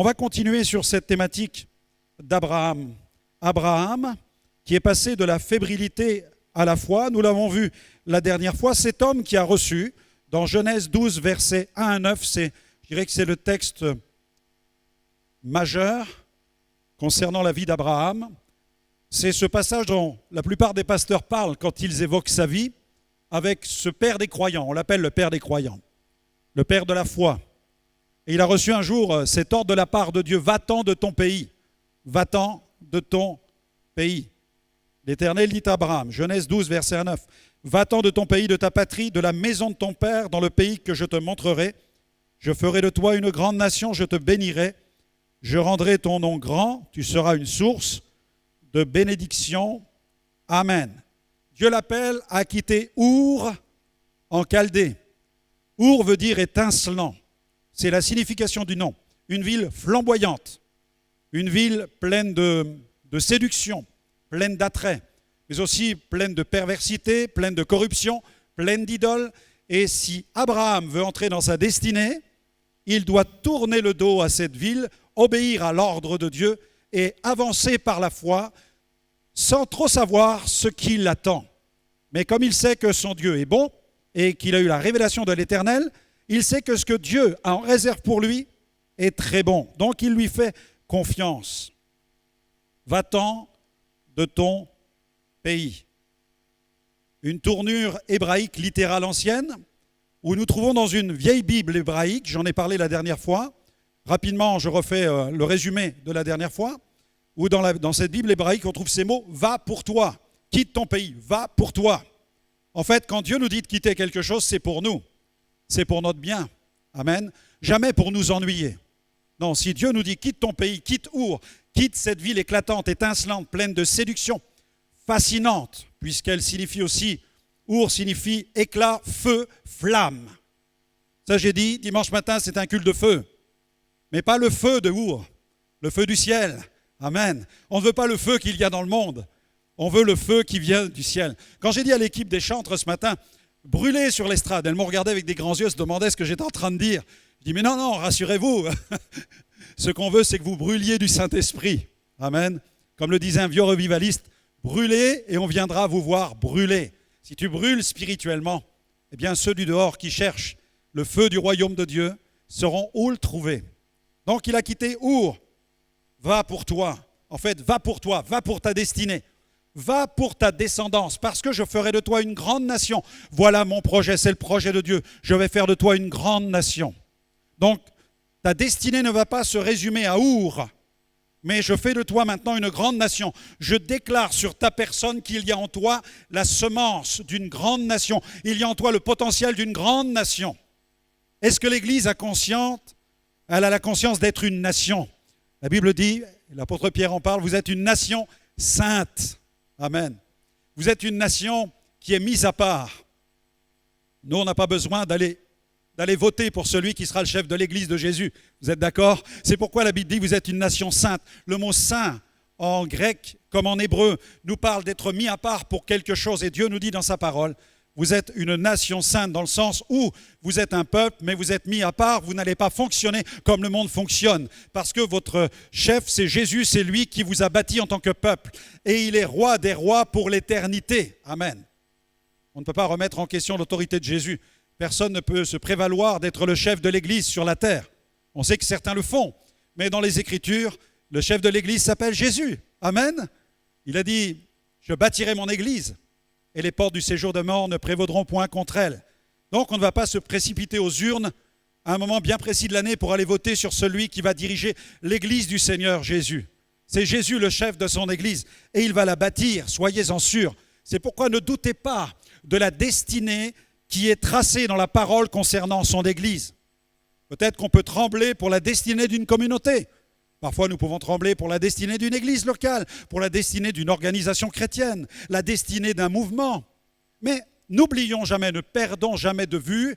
On va continuer sur cette thématique d'Abraham. Abraham, qui est passé de la fébrilité à la foi, nous l'avons vu la dernière fois, cet homme qui a reçu, dans Genèse 12, versets 1 à 9, je dirais que c'est le texte majeur concernant la vie d'Abraham. C'est ce passage dont la plupart des pasteurs parlent quand ils évoquent sa vie, avec ce père des croyants. On l'appelle le père des croyants, le père de la foi. Et il a reçu un jour cet ordre de la part de Dieu: va-t'en de ton pays, va-t'en de ton pays. L'Éternel dit à Abraham, Genèse 12, verset 1 à 9, va-t'en de ton pays, de ta patrie, de la maison de ton père, dans le pays que je te montrerai. Je ferai de toi une grande nation, je te bénirai. Je rendrai ton nom grand, tu seras une source de bénédiction. Amen. Dieu l'appelle à quitter Our en Chaldée. Our veut dire étincelant. C'est la signification du nom. Une ville flamboyante, une ville pleine de séduction, pleine d'attrait, mais aussi pleine de perversité, pleine de corruption, pleine d'idoles. Et si Abraham veut entrer dans sa destinée, il doit tourner le dos à cette ville, obéir à l'ordre de Dieu et avancer par la foi sans trop savoir ce qui l'attend. Mais comme il sait que son Dieu est bon et qu'il a eu la révélation de l'Éternel, il sait que ce que Dieu a en réserve pour lui est très bon. Donc il lui fait confiance. Va-t'en de ton pays. Une tournure hébraïque littérale ancienne, où nous trouvons dans une vieille Bible hébraïque, j'en ai parlé la dernière fois. Rapidement, je refais le résumé de la dernière fois, où dans cette Bible hébraïque, on trouve ces mots: va pour toi, quitte ton pays, va pour toi. En fait, quand Dieu nous dit de quitter quelque chose, c'est pour nous, c'est pour notre bien. Amen. Jamais pour nous ennuyer. Non, si Dieu nous dit quitte ton pays, quitte Our, quitte cette ville éclatante, étincelante, pleine de séduction, fascinante, puisqu'elle signifie aussi, Our signifie éclat, feu, flamme. Ça, j'ai dit, dimanche matin, c'est un culte de feu. Mais pas le feu de Our, le feu du ciel. Amen. On ne veut pas le feu qu'il y a dans le monde. On veut le feu qui vient du ciel. Quand j'ai dit à l'équipe des chantres ce matin, brûlez sur l'estrade, elles m'ont regardé avec des grands yeux, se demandaient ce que j'étais en train de dire. Je dis, mais non, rassurez-vous. Ce qu'on veut, c'est que vous brûliez du Saint-Esprit. Amen. Comme le disait un vieux revivaliste, brûlez et on viendra vous voir brûler. Si tu brûles spirituellement, eh bien ceux du dehors qui cherchent le feu du royaume de Dieu sauront où le trouver. Donc il a quitté Our. Va pour toi. En fait, va pour toi, va pour ta destinée. Va pour ta descendance, parce que je ferai de toi une grande nation. Voilà mon projet, c'est le projet de Dieu. Je vais faire de toi une grande nation. Donc, ta destinée ne va pas se résumer à Our, mais je fais de toi maintenant une grande nation. Je déclare sur ta personne qu'il y a en toi la semence d'une grande nation. Il y a en toi le potentiel d'une grande nation. Est-ce que l'Église a conscience? Elle a la conscience d'être une nation. La Bible dit, l'apôtre Pierre en parle, vous êtes une nation sainte. Amen. Vous êtes une nation qui est mise à part. Nous, on n'a pas besoin d'aller voter pour celui qui sera le chef de l'Église de Jésus. Vous êtes d'accord? C'est pourquoi la Bible dit vous êtes une nation sainte. Le mot saint, en grec comme en hébreu, nous parle d'être mis à part pour quelque chose. Et Dieu nous dit dans sa parole, vous êtes une nation sainte dans le sens où vous êtes un peuple, mais vous êtes mis à part, vous n'allez pas fonctionner comme le monde fonctionne. Parce que votre chef, c'est Jésus, c'est lui qui vous a bâti en tant que peuple. Et il est roi des rois pour l'éternité. Amen. On ne peut pas remettre en question l'autorité de Jésus. Personne ne peut se prévaloir d'être le chef de l'Église sur la terre. On sait que certains le font. Mais dans les Écritures, le chef de l'Église s'appelle Jésus. Amen. Il a dit, je bâtirai mon Église. Et les portes du séjour de mort ne prévaudront point contre elle. Donc on ne va pas se précipiter aux urnes à un moment bien précis de l'année pour aller voter sur celui qui va diriger l'Église du Seigneur Jésus. C'est Jésus le chef de son Église et il va la bâtir, soyez-en sûrs. C'est pourquoi ne doutez pas de la destinée qui est tracée dans la parole concernant son Église. Peut-être qu'on peut trembler pour la destinée d'une communauté. Parfois, nous pouvons trembler pour la destinée d'une église locale, pour la destinée d'une organisation chrétienne, la destinée d'un mouvement. Mais n'oublions jamais, ne perdons jamais de vue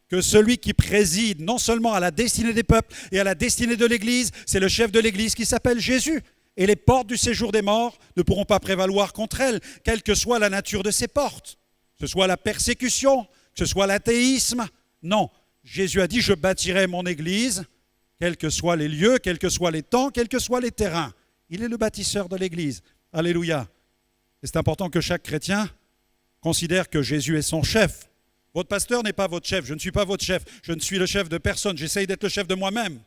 que celui qui préside non seulement à la destinée des peuples et à la destinée de l'église, c'est le chef de l'église qui s'appelle Jésus. Et les portes du séjour des morts ne pourront pas prévaloir contre elle, quelle que soit la nature de ces portes. Que ce soit la persécution, que ce soit l'athéisme. Non, Jésus a dit, je bâtirai mon église quels que soient les lieux, quels que soient les temps, quels que soient les terrains. Il est le bâtisseur de l'Église. Alléluia. Et c'est important que chaque chrétien considère que Jésus est son chef. Votre pasteur n'est pas votre chef, je ne suis pas votre chef, je ne suis le chef de personne, j'essaye d'être le chef de moi-même.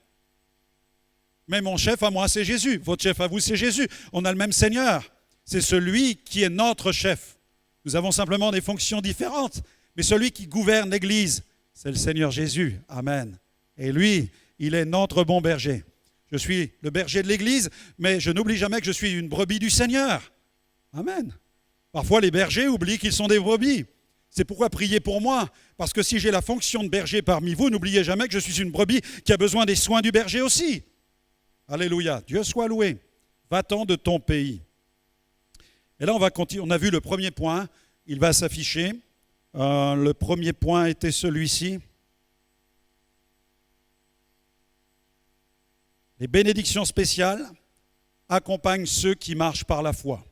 Mais mon chef à moi, c'est Jésus. Votre chef à vous, c'est Jésus. On a le même Seigneur. C'est celui qui est notre chef. Nous avons simplement des fonctions différentes. Mais celui qui gouverne l'Église, c'est le Seigneur Jésus. Amen. Et lui, il est notre bon berger. Je suis le berger de l'Église, mais je n'oublie jamais que je suis une brebis du Seigneur. Amen. Parfois, les bergers oublient qu'ils sont des brebis. C'est pourquoi priez pour moi. Parce que si j'ai la fonction de berger parmi vous, n'oubliez jamais que je suis une brebis qui a besoin des soins du berger aussi. Alléluia. Dieu soit loué. Va-t'en de ton pays. Et là, on va continuer. On a vu le premier point. Il va s'afficher. Le premier point était celui-ci. Les bénédictions spéciales accompagnent ceux qui marchent par la foi.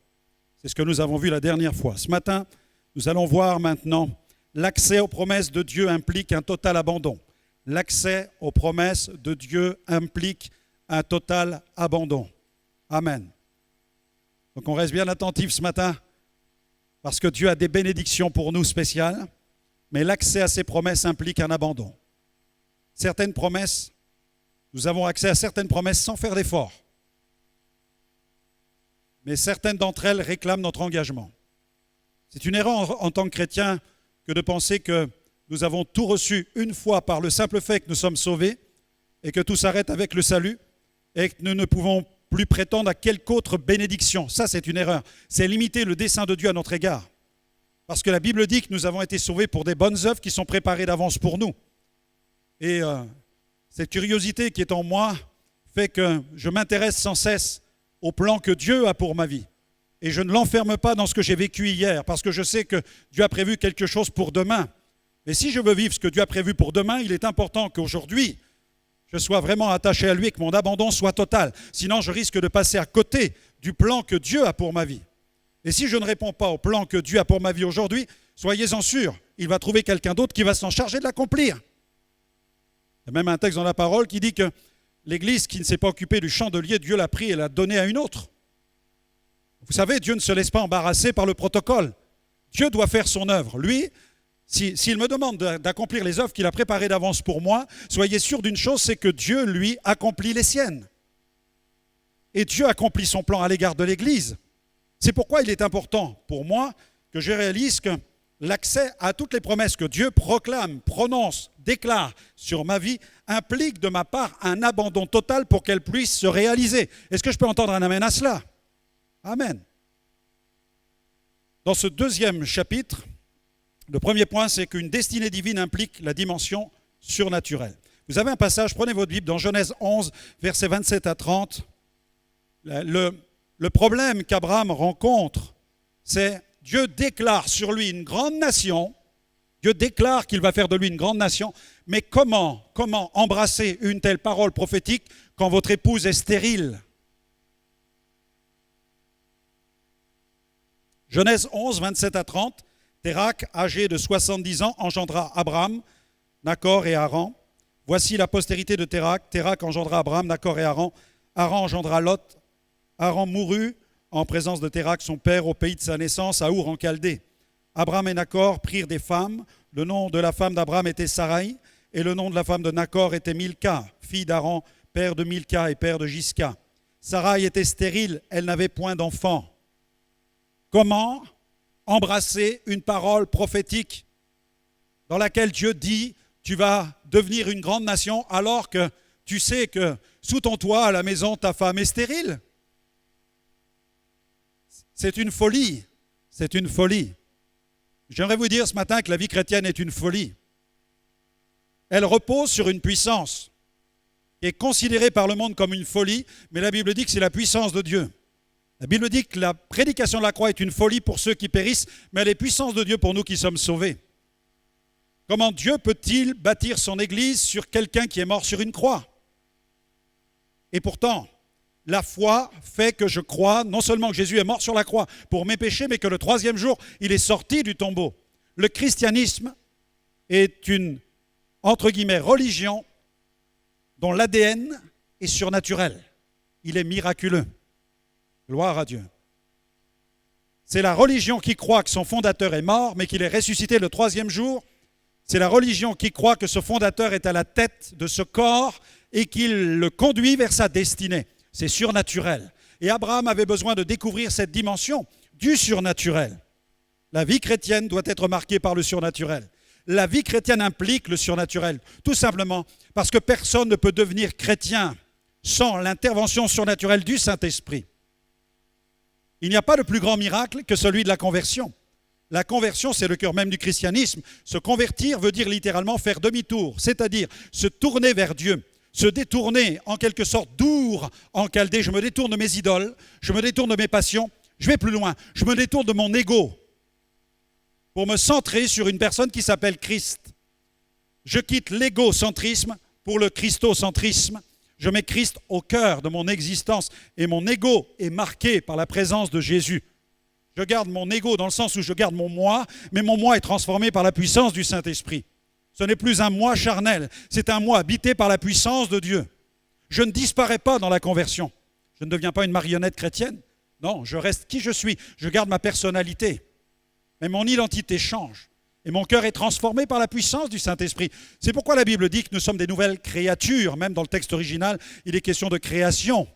C'est ce que nous avons vu la dernière fois. Ce matin, nous allons voir maintenant l'accès aux promesses de Dieu implique un total abandon. L'accès aux promesses de Dieu implique un total abandon. Amen. Donc on reste bien attentif ce matin parce que Dieu a des bénédictions pour nous spéciales, mais l'accès à ces promesses implique un abandon. Certaines promesses, nous avons accès à certaines promesses sans faire d'effort. Mais certaines d'entre elles réclament notre engagement. C'est une erreur en tant que chrétien que de penser que nous avons tout reçu une fois par le simple fait que nous sommes sauvés et que tout s'arrête avec le salut et que nous ne pouvons plus prétendre à quelque autre bénédiction. Ça, c'est une erreur. C'est limiter le dessein de Dieu à notre égard. Parce que la Bible dit que nous avons été sauvés pour des bonnes œuvres qui sont préparées d'avance pour nous. Et cette curiosité qui est en moi fait que je m'intéresse sans cesse au plan que Dieu a pour ma vie. Et je ne l'enferme pas dans ce que j'ai vécu hier, parce que je sais que Dieu a prévu quelque chose pour demain. Mais si je veux vivre ce que Dieu a prévu pour demain, il est important qu'aujourd'hui, je sois vraiment attaché à lui et que mon abandon soit total. Sinon, je risque de passer à côté du plan que Dieu a pour ma vie. Et si je ne réponds pas au plan que Dieu a pour ma vie aujourd'hui, soyez-en sûrs, il va trouver quelqu'un d'autre qui va s'en charger de l'accomplir. Il y a même un texte dans la parole qui dit que l'Église qui ne s'est pas occupée du chandelier, Dieu l'a pris et l'a donné à une autre. Vous savez, Dieu ne se laisse pas embarrasser par le protocole. Dieu doit faire son œuvre. Lui, s'il me demande d'accomplir les œuvres qu'il a préparées d'avance pour moi, soyez sûr d'une chose, c'est que Dieu, lui, accomplit les siennes. Et Dieu accomplit son plan à l'égard de l'Église. C'est pourquoi il est important pour moi que je réalise que l'accès à toutes les promesses que Dieu proclame, prononce, déclare sur ma vie implique de ma part un abandon total pour qu'elle puisse se réaliser. Est-ce que je peux entendre un amen à cela? Amen. Dans ce deuxième chapitre, le premier point, c'est qu'une destinée divine implique la dimension surnaturelle. Vous avez un passage, prenez votre Bible, dans Genèse 11, versets 27 à 30. Le problème qu'Abraham rencontre, c'est Dieu déclare sur lui une grande nation. Dieu déclare qu'il va faire de lui une grande nation. Mais comment embrasser une telle parole prophétique quand votre épouse est stérile? Genèse 11, 27 à 30. Térakh, âgé de 70 ans, engendra Abraham, Nachor et Haran. Voici la postérité de Térakh. Térakh engendra Abraham, Nachor et Haran. Haran engendra Lot. Haran mourut en présence de Térakh, son père, au pays de sa naissance, à Our en Chaldée. Abraham et Nachor prirent des femmes. Le nom de la femme d'Abraham était Sarai, et le nom de la femme de Nachor était Milka, fille d'Haran, père de Milka et père de Jisca. Sarai était stérile, elle n'avait point d'enfant. Comment embrasser une parole prophétique dans laquelle Dieu dit « Tu vas devenir une grande nation » alors que tu sais que sous ton toit, à la maison, ta femme est stérile? C'est une folie. C'est une folie. J'aimerais vous dire ce matin que la vie chrétienne est une folie. Elle repose sur une puissance qui est considérée par le monde comme une folie, mais la Bible dit que c'est la puissance de Dieu. La Bible dit que la prédication de la croix est une folie pour ceux qui périssent, mais elle est puissance de Dieu pour nous qui sommes sauvés. Comment Dieu peut-il bâtir son Église sur quelqu'un qui est mort sur une croix? Et pourtant, la foi fait que je crois non seulement que Jésus est mort sur la croix pour mes péchés, mais que le troisième jour, il est sorti du tombeau. Le christianisme est une, entre guillemets, religion dont l'ADN est surnaturel. Il est miraculeux. Gloire à Dieu. C'est la religion qui croit que son fondateur est mort, mais qu'il est ressuscité le troisième jour. C'est la religion qui croit que ce fondateur est à la tête de ce corps et qu'il le conduit vers sa destinée. C'est surnaturel. Et Abraham avait besoin de découvrir cette dimension du surnaturel. La vie chrétienne doit être marquée par le surnaturel. La vie chrétienne implique le surnaturel, tout simplement parce que personne ne peut devenir chrétien sans l'intervention surnaturelle du Saint-Esprit. Il n'y a pas de plus grand miracle que celui de la conversion. La conversion, c'est le cœur même du christianisme. Se convertir veut dire littéralement faire demi-tour, c'est-à-dire se tourner vers Dieu, se détourner en quelque sorte d'Our en Chaldée. Je me détourne de mes idoles, je me détourne de mes passions, je vais plus loin, je me détourne de mon ego pour me centrer sur une personne qui s'appelle Christ. Je quitte l'égocentrisme pour le christocentrisme. Je mets Christ au cœur de mon existence et mon ego est marqué par la présence de Jésus. Je garde mon ego dans le sens où je garde mon moi, mais mon moi est transformé par la puissance du Saint-Esprit. Ce n'est plus un moi charnel, c'est un moi habité par la puissance de Dieu. Je ne disparais pas dans la conversion. Je ne deviens pas une marionnette chrétienne. Non, je reste qui je suis. Je garde ma personnalité. Mais mon identité change. Et mon cœur est transformé par la puissance du Saint-Esprit. C'est pourquoi la Bible dit que nous sommes des nouvelles créatures. Même dans le texte original, il est question de création.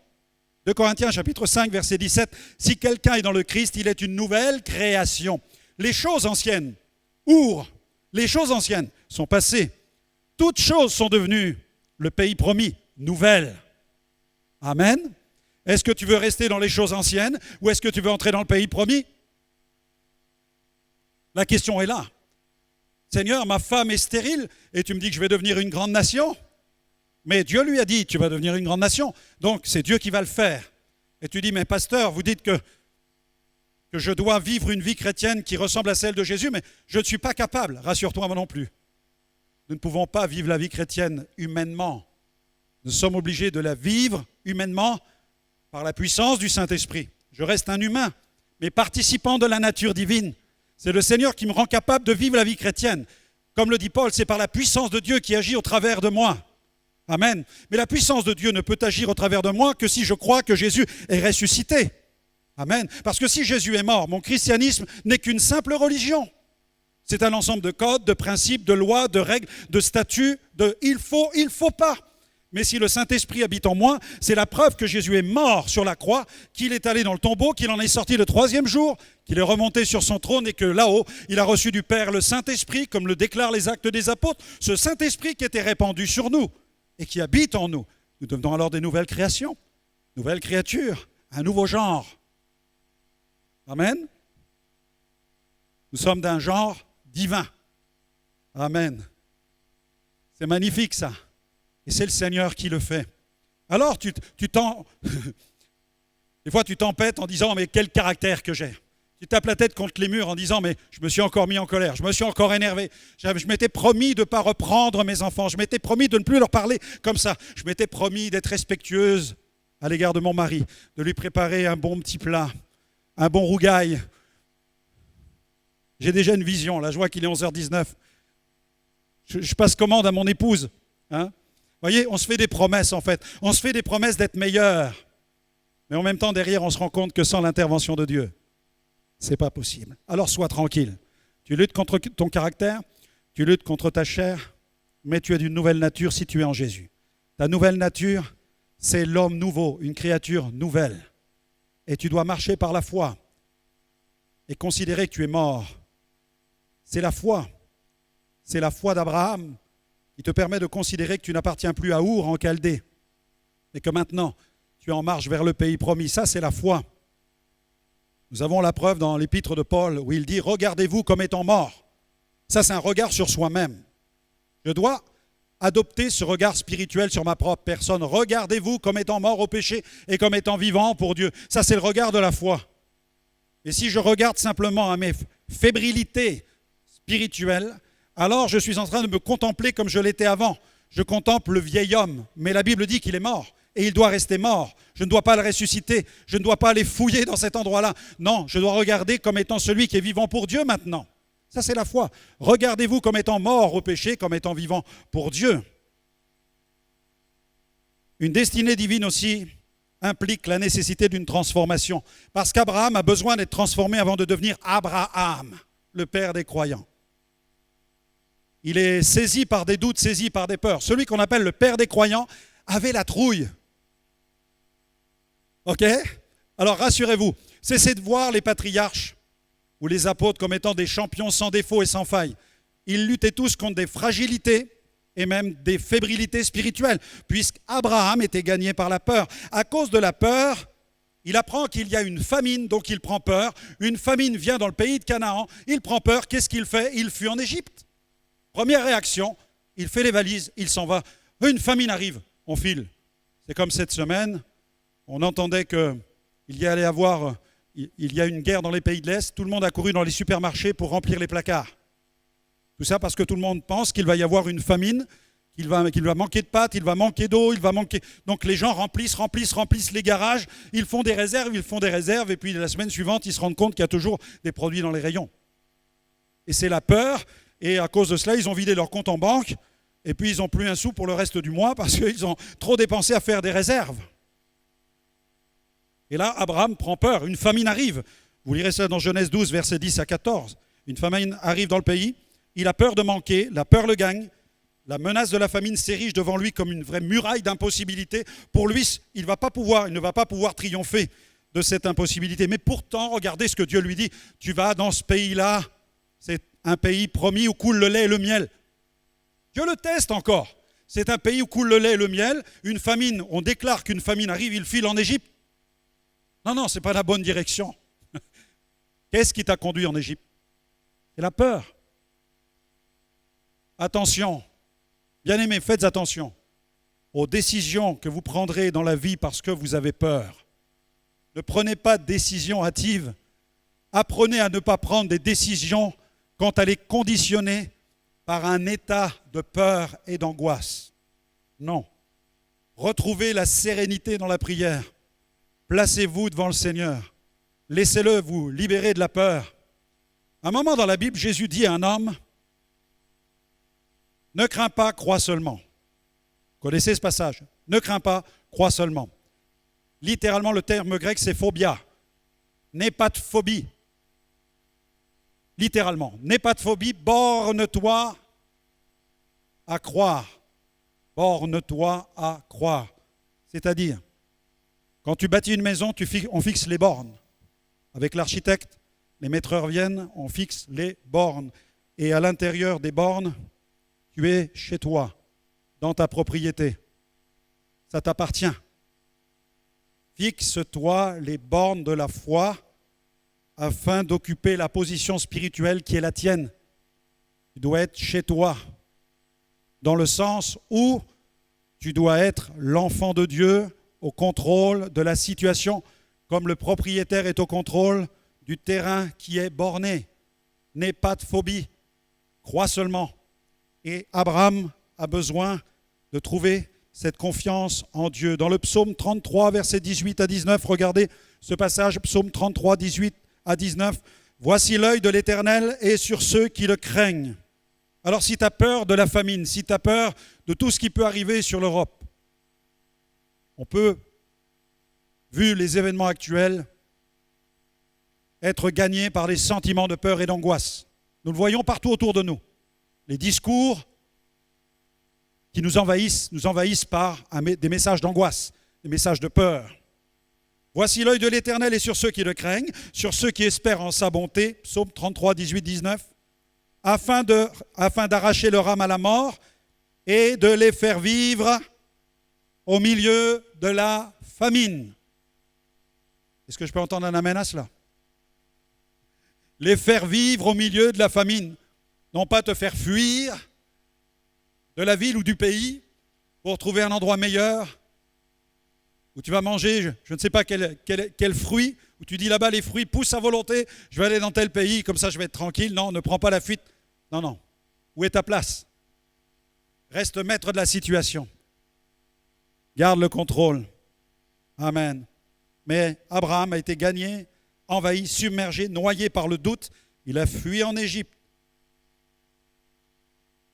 2 Corinthiens chapitre 5, verset 17. Si quelqu'un est dans le Christ, il est une nouvelle création. Les choses anciennes, les choses anciennes sont passées. Toutes choses sont devenues le pays promis, nouvelles. Amen. Est-ce que tu veux rester dans les choses anciennes ou est-ce que tu veux entrer dans le pays promis? La question est là. Seigneur, ma femme est stérile et tu me dis que je vais devenir une grande nation. Mais Dieu lui a dit, tu vas devenir une grande nation. Donc, c'est Dieu qui va le faire. Et tu dis, mais pasteur, vous dites que je dois vivre une vie chrétienne qui ressemble à celle de Jésus, mais je ne suis pas capable. Rassure-toi, moi non plus. Nous ne pouvons pas vivre la vie chrétienne humainement. Nous sommes obligés de la vivre humainement par la puissance du Saint-Esprit. Je reste un humain, mais participant de la nature divine. C'est le Seigneur qui me rend capable de vivre la vie chrétienne. Comme le dit Paul, c'est par la puissance de Dieu qui agit au travers de moi. Amen. Mais la puissance de Dieu ne peut agir au travers de moi que si je crois que Jésus est ressuscité. Amen. Parce que si Jésus est mort, mon christianisme n'est qu'une simple religion. C'est un ensemble de codes, de principes, de lois, de règles, de statuts, de il faut pas. Mais si le Saint-Esprit habite en moi, c'est la preuve que Jésus est mort sur la croix, qu'il est allé dans le tombeau, qu'il en est sorti le troisième jour, qu'il est remonté sur son trône et que là-haut, il a reçu du Père le Saint-Esprit, comme le déclarent les Actes des Apôtres, ce Saint-Esprit qui était répandu sur nous et qui habite en nous. Nous devenons alors des nouvelles créations, nouvelles créatures, un nouveau genre. Amen. Nous sommes d'un genre divin. Amen. C'est magnifique ça. Et c'est le Seigneur qui le fait. Alors, des fois, tu t'empêtes en disant, mais quel caractère que j'ai. Tu tapes la tête contre les murs en disant, mais je me suis encore mis en colère, je me suis encore énervé. Je m'étais promis de ne pas reprendre mes enfants, je m'étais promis de ne plus leur parler comme ça. Je m'étais promis d'être respectueuse à l'égard de mon mari, de lui préparer un bon petit plat, un bon rougail. J'ai déjà une vision, là, je vois qu'il est 11h19. Je passe commande à mon épouse, hein. Vous voyez, on se fait des promesses en fait. On se fait des promesses d'être meilleur. Mais en même temps, derrière, on se rend compte que sans l'intervention de Dieu, ce n'est pas possible. Alors sois tranquille. Tu luttes contre ton caractère, tu luttes contre ta chair, mais tu es d'une nouvelle nature si tu es en Jésus. Ta nouvelle nature, c'est l'homme nouveau, une créature nouvelle. Et tu dois marcher par la foi et considérer que tu es mort. C'est la foi. C'est la foi d'Abraham qui te permet de considérer que tu n'appartiens plus à Our en Chaldée, mais que maintenant, tu es en marche vers le pays promis. Ça, c'est la foi. Nous avons la preuve dans l'épître de Paul où il dit « Regardez-vous comme étant morts ». Ça, c'est un regard sur soi-même. Je dois adopter ce regard spirituel sur ma propre personne. Regardez-vous comme étant mort au péché et comme étant vivant pour Dieu. Ça, c'est le regard de la foi. Et si je regarde simplement à mes fébrilités spirituelles, alors je suis en train de me contempler comme je l'étais avant. Je contemple le vieil homme, mais la Bible dit qu'il est mort et il doit rester mort. Je ne dois pas le ressusciter, je ne dois pas aller fouiller dans cet endroit-là. Non, je dois regarder comme étant celui qui est vivant pour Dieu maintenant. Ça, c'est la foi. Regardez-vous comme étant mort au péché, comme étant vivant pour Dieu. Une destinée divine aussi implique la nécessité d'une transformation. Parce qu'Abraham a besoin d'être transformé avant de devenir Abraham, le père des croyants. Il est saisi par des doutes, saisi par des peurs. Celui qu'on appelle le père des croyants avait la trouille. Ok? Alors rassurez-vous, cessez de voir les patriarches ou les apôtres comme étant des champions sans défaut et sans faille. Ils luttaient tous contre des fragilités et même des fébrilités spirituelles, puisqu'Abraham était gagné par la peur. À cause de la peur, il apprend qu'il y a une famine, donc il prend peur. Une famine vient dans le pays de Canaan, il prend peur. Qu'est-ce qu'il fait? Il fuit en Égypte. Première réaction, il fait les valises, il s'en va. Une famine arrive, on file. C'est comme cette semaine, on entendait qu'il y allait avoir, il y a une guerre dans les pays de l'Est, tout le monde a couru dans les supermarchés pour remplir les placards. Tout ça parce que tout le monde pense qu'il va y avoir une famine, qu'il va manquer de pâtes, il va manquer d'eau, il va manquer... Donc les gens remplissent les garages, ils font des réserves, et puis la semaine suivante, ils se rendent compte qu'il y a toujours des produits dans les rayons. Et c'est la peur. Et à cause de cela, ils ont vidé leur compte en banque et puis ils n'ont plus un sou pour le reste du mois parce qu'ils ont trop dépensé à faire des réserves. Et là, Abraham prend peur. Une famine arrive. Vous lirez ça dans Genèse 12, versets 10 à 14. Une famine arrive dans le pays. Il a peur de manquer. La peur le gagne. La menace de la famine s'érige devant lui comme une vraie muraille d'impossibilité. Pour lui, il ne va pas pouvoir triompher de cette impossibilité. Mais pourtant, regardez ce que Dieu lui dit. Tu vas dans ce pays-là. C'est un pays promis où coule le lait et le miel. Dieu le teste encore. C'est un pays où coule le lait et le miel. Une famine, on déclare qu'une famine arrive, il file en Égypte. Non, ce n'est pas la bonne direction. Qu'est-ce qui t'a conduit en Égypte? C'est la peur. Attention, bien-aimés, faites attention aux décisions que vous prendrez dans la vie parce que vous avez peur. Ne prenez pas de décisions hâtives. Apprenez à ne pas prendre des décisions quand elle est conditionnée par un état de peur et d'angoisse. Non. Retrouvez la sérénité dans la prière. Placez-vous devant le Seigneur. Laissez-le vous libérer de la peur. À un moment dans la Bible, Jésus dit à un homme, « Ne crains pas, crois seulement. » Vous connaissez ce passage? « Ne crains pas, crois seulement. » Littéralement, le terme grec, c'est phobia. N'aie pas de phobie. Littéralement, n'aie pas de phobie, borne-toi à croire. Borne-toi à croire. C'est-à-dire, quand tu bâtis une maison, on fixe les bornes. Avec l'architecte, les maîtreurs viennent, on fixe les bornes. Et à l'intérieur des bornes, tu es chez toi, dans ta propriété. Ça t'appartient. Fixe-toi les bornes de la foi afin d'occuper la position spirituelle qui est la tienne. Tu dois être chez toi, dans le sens où tu dois être l'enfant de Dieu au contrôle de la situation, comme le propriétaire est au contrôle du terrain qui est borné. N'aie pas de phobie, crois seulement. Et Abraham a besoin de trouver cette confiance en Dieu. Dans le psaume 33, versets 18 à 19, regardez ce passage, psaume 33, 18 à 19. « Voici l'œil de l'Éternel est sur ceux qui le craignent. » Alors si tu as peur de la famine, si tu as peur de tout ce qui peut arriver sur l'Europe, on peut, vu les événements actuels, être gagné par des sentiments de peur et d'angoisse. Nous le voyons partout autour de nous. Les discours qui nous envahissent par des messages d'angoisse, des messages de peur. Voici l'œil de l'Éternel est sur ceux qui le craignent, sur ceux qui espèrent en sa bonté, psaume 33, 18, 19, afin d'arracher leur âme à la mort et de les faire vivre au milieu de la famine. Est-ce que je peux entendre un amen à cela? Les faire vivre au milieu de la famine, non pas te faire fuir de la ville ou du pays pour trouver un endroit meilleur où tu vas manger, je ne sais pas quel fruit, où tu dis là-bas les fruits poussent à volonté, je vais aller dans tel pays, comme ça je vais être tranquille. Non, ne prends pas la fuite. Non. Où est ta place? Reste maître de la situation. Garde le contrôle. Amen. Mais Abraham a été gagné, envahi, submergé, noyé par le doute. Il a fui en Égypte.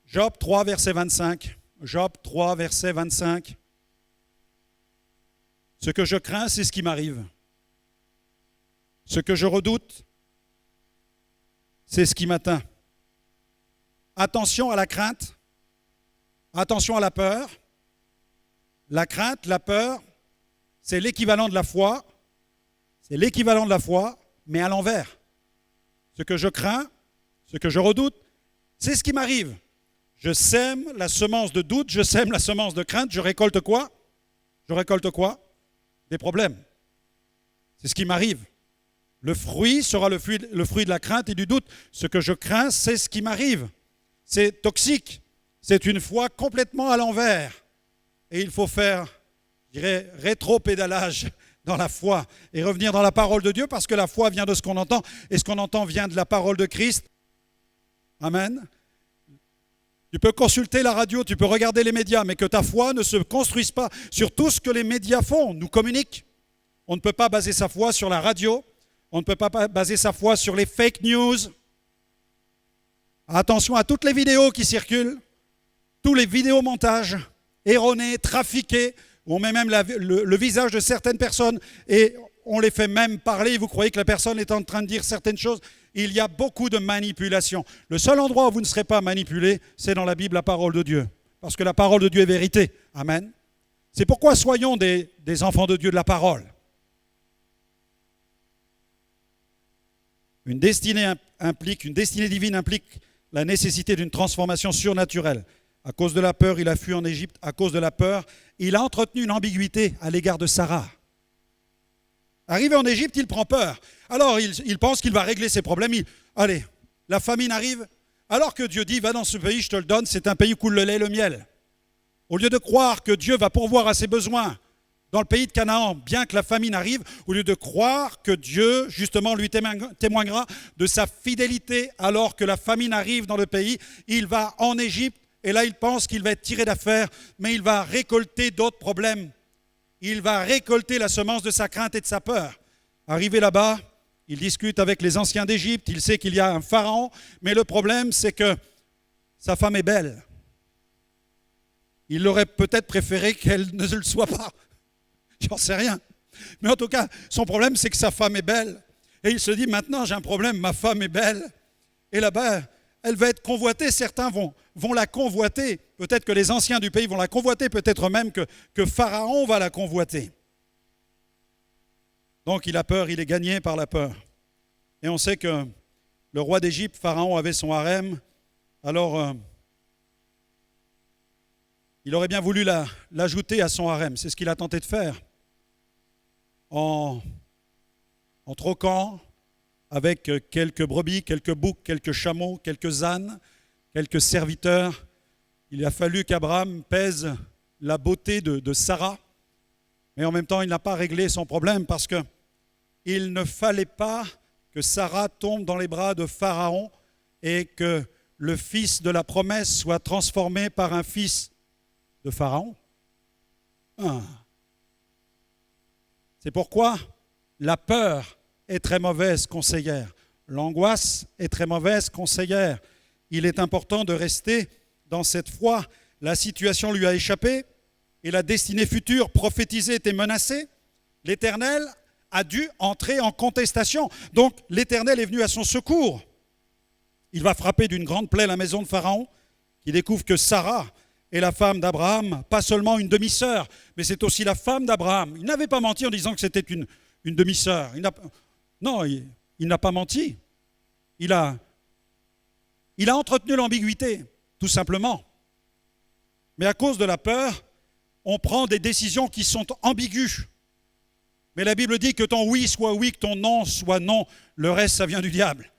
Job 3, verset 25. Job 3, verset 25. Ce que je crains, c'est ce qui m'arrive. Ce que je redoute, c'est ce qui m'atteint. Attention à la crainte, attention à la peur. La crainte, la peur, c'est l'équivalent de la foi. C'est l'équivalent de la foi, mais à l'envers. Ce que je crains, ce que je redoute, c'est ce qui m'arrive. Je sème la semence de doute, je sème la semence de crainte, je récolte quoi? Je récolte quoi? Des problèmes. C'est ce qui m'arrive. Le fruit sera le fruit de la crainte et du doute. Ce que je crains, c'est ce qui m'arrive. C'est toxique. C'est une foi complètement à l'envers. Et il faut faire, je dirais, rétro-pédalage dans la foi et revenir dans la parole de Dieu, parce que la foi vient de ce qu'on entend, et ce qu'on entend vient de la parole de Christ. Amen. Tu peux consulter la radio, tu peux regarder les médias, mais que ta foi ne se construise pas sur tout ce que les médias font, nous communiquent. On ne peut pas baser sa foi sur la radio, on ne peut pas baser sa foi sur les fake news. Attention à toutes les vidéos qui circulent, tous les vidéomontages erronés, trafiqués, où on met même le visage de certaines personnes et on les fait même parler. Vous croyez que la personne est en train de dire certaines choses? Il y a beaucoup de manipulation. Le seul endroit où vous ne serez pas manipulé, c'est dans la Bible, la parole de Dieu. Parce que la parole de Dieu est vérité. Amen. C'est pourquoi soyons des enfants de Dieu de la parole. Une destinée divine implique la nécessité d'une transformation surnaturelle. À cause de la peur, il a fui en Égypte. À cause de la peur, il a entretenu une ambiguïté à l'égard de Sarah. Arrivé en Égypte, il prend peur. Alors, il pense qu'il va régler ses problèmes. Allez, la famine arrive. Alors que Dieu dit, va dans ce pays, je te le donne, c'est un pays où coule le lait et le miel. Au lieu de croire que Dieu va pourvoir à ses besoins dans le pays de Canaan, bien que la famine arrive, au lieu de croire que Dieu, justement, lui témoignera de sa fidélité alors que la famine arrive dans le pays, il va en Égypte, et là, il pense qu'il va être tiré d'affaire, mais il va récolter d'autres problèmes. Il va récolter la semence de sa crainte et de sa peur. Arrivé là-bas, il discute avec les anciens d'Égypte, il sait qu'il y a un pharaon, mais le problème, c'est que sa femme est belle. Il aurait peut-être préféré qu'elle ne le soit pas. J'en sais rien. Mais en tout cas, son problème, c'est que sa femme est belle. Et il se dit, maintenant, j'ai un problème, ma femme est belle. Et là-bas, elle va être convoitée. Certains vont la convoiter. Peut-être que les anciens du pays vont la convoiter. Peut-être même que Pharaon va la convoiter. Donc, il a peur, il est gagné par la peur. Et on sait que le roi d'Égypte, Pharaon, avait son harem. Alors, il aurait bien voulu l'ajouter à son harem. C'est ce qu'il a tenté de faire. En troquant avec quelques brebis, quelques boucs, quelques chameaux, quelques ânes, quelques serviteurs. Il a fallu qu'Abraham pèse la beauté de Sarah, mais en même temps, il n'a pas réglé son problème parce qu'il ne fallait pas que Sarah tombe dans les bras de Pharaon et que le fils de la promesse soit transformé par un fils de Pharaon. C'est pourquoi la peur est très mauvaise conseillère. L'angoisse est très mauvaise conseillère. Il est important de rester dans cette foi. La situation lui a échappé et la destinée future prophétisée était menacée. L'Éternel a dû entrer en contestation. Donc l'Éternel est venu à son secours. Il va frapper d'une grande plaie la maison de Pharaon, qui découvre que Sarah est la femme d'Abraham, pas seulement une demi-sœur, mais c'est aussi la femme d'Abraham. Il n'avait pas menti en disant que c'était une demi-sœur. Il n'a pas menti. Il a entretenu l'ambiguïté, tout simplement. Mais à cause de la peur, on prend des décisions qui sont ambiguës. Mais la Bible dit que ton oui soit oui, que ton non soit non. Le reste, ça vient du diable.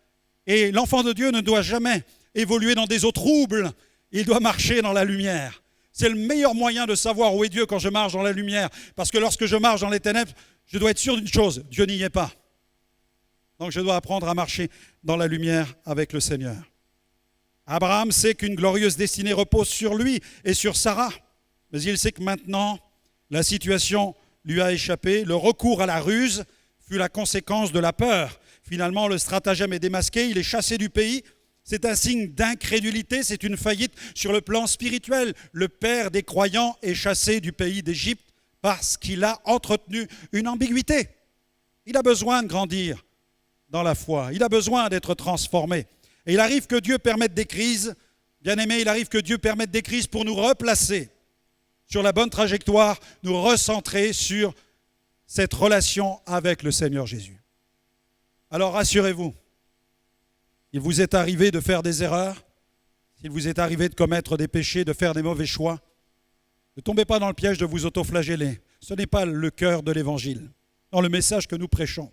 Et l'enfant de Dieu ne doit jamais évoluer dans des eaux troubles. Il doit marcher dans la lumière. C'est le meilleur moyen de savoir où est Dieu quand je marche dans la lumière. Parce que lorsque je marche dans les ténèbres, je dois être sûr d'une chose, Dieu n'y est pas. Donc je dois apprendre à marcher dans la lumière avec le Seigneur. Abraham sait qu'une glorieuse destinée repose sur lui et sur Sarah. Mais il sait que maintenant, la situation lui a échappé. Le recours à la ruse fut la conséquence de la peur. Finalement, le stratagème est démasqué, il est chassé du pays. C'est un signe d'incrédulité, c'est une faillite sur le plan spirituel. Le père des croyants est chassé du pays d'Égypte parce qu'il a entretenu une ambiguïté. Il a besoin de grandir dans la foi. Il a besoin d'être transformé. Et il arrive que Dieu permette des crises. Bien-aimés, il arrive que Dieu permette des crises pour nous replacer sur la bonne trajectoire, nous recentrer sur cette relation avec le Seigneur Jésus. Alors rassurez-vous, il vous est arrivé de faire des erreurs, s'il vous est arrivé de commettre des péchés, de faire des mauvais choix, ne tombez pas dans le piège de vous autoflageller. Ce n'est pas le cœur de l'Évangile. Dans le message que nous prêchons,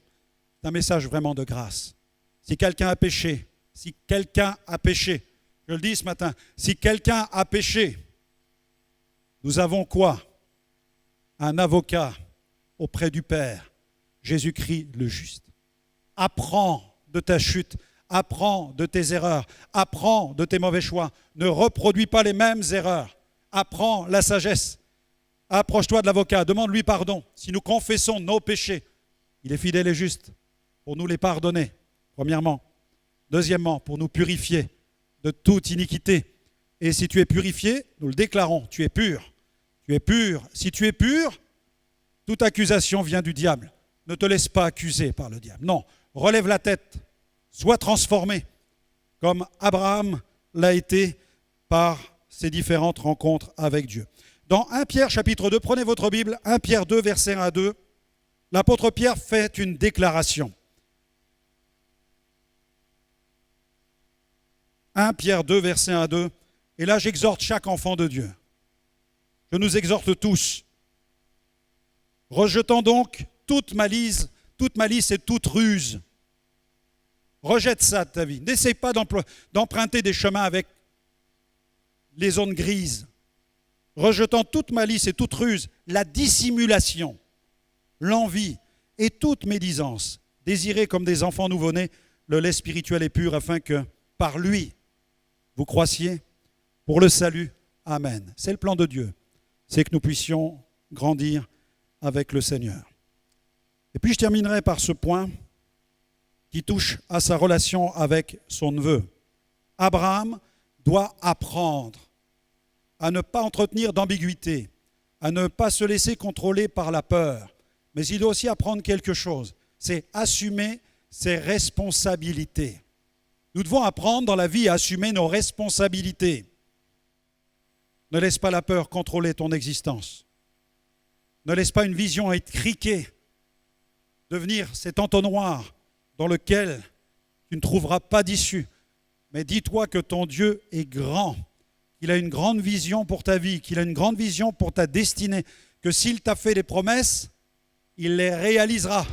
c'est un message vraiment de grâce. Si quelqu'un a péché, je le dis ce matin, si quelqu'un a péché, nous avons quoi? Un avocat auprès du Père, Jésus-Christ le juste. Apprends de ta chute, apprends de tes erreurs, apprends de tes mauvais choix. Ne reproduis pas les mêmes erreurs. Apprends la sagesse. Approche-toi de l'avocat, demande-lui pardon. Si nous confessons nos péchés, il est fidèle et juste pour nous les pardonner, premièrement. Deuxièmement, pour nous purifier de toute iniquité. Et si tu es purifié, nous le déclarons, tu es pur. Tu es pur. Si tu es pur, toute accusation vient du diable. Ne te laisse pas accuser par le diable. Non, relève la tête, sois transformé, comme Abraham l'a été par ses différentes rencontres avec Dieu. Dans 1 Pierre chapitre 2, prenez votre Bible, 1 Pierre 2, versets 1 à 2, l'apôtre Pierre fait une déclaration. 1 Pierre 2, versets 1 à 2, et là j'exhorte chaque enfant de Dieu. Je nous exhorte tous. Rejetant donc toute malice et toute ruse. Rejette ça de ta vie. N'essaie pas d'emprunter des chemins avec les zones grises. Rejetant toute malice et toute ruse, la dissimulation, l'envie et toute médisance. Désirez comme des enfants nouveau-nés le lait spirituel et pur, afin que par lui, vous croissiez pour le salut. Amen. C'est le plan de Dieu. C'est que nous puissions grandir avec le Seigneur. Et puis je terminerai par ce point qui touche à sa relation avec son neveu. Abraham doit apprendre à ne pas entretenir d'ambiguïté, à ne pas se laisser contrôler par la peur. Mais il doit aussi apprendre quelque chose, c'est assumer ses responsabilités. Nous devons apprendre dans la vie à assumer nos responsabilités. Ne laisse pas la peur contrôler ton existence. Ne laisse pas une vision être criquée, devenir cet entonnoir dans lequel tu ne trouveras pas d'issue. Mais dis-toi que ton Dieu est grand, qu'il a une grande vision pour ta vie, qu'il a une grande vision pour ta destinée, que s'il t'a fait des promesses, il les réalisera.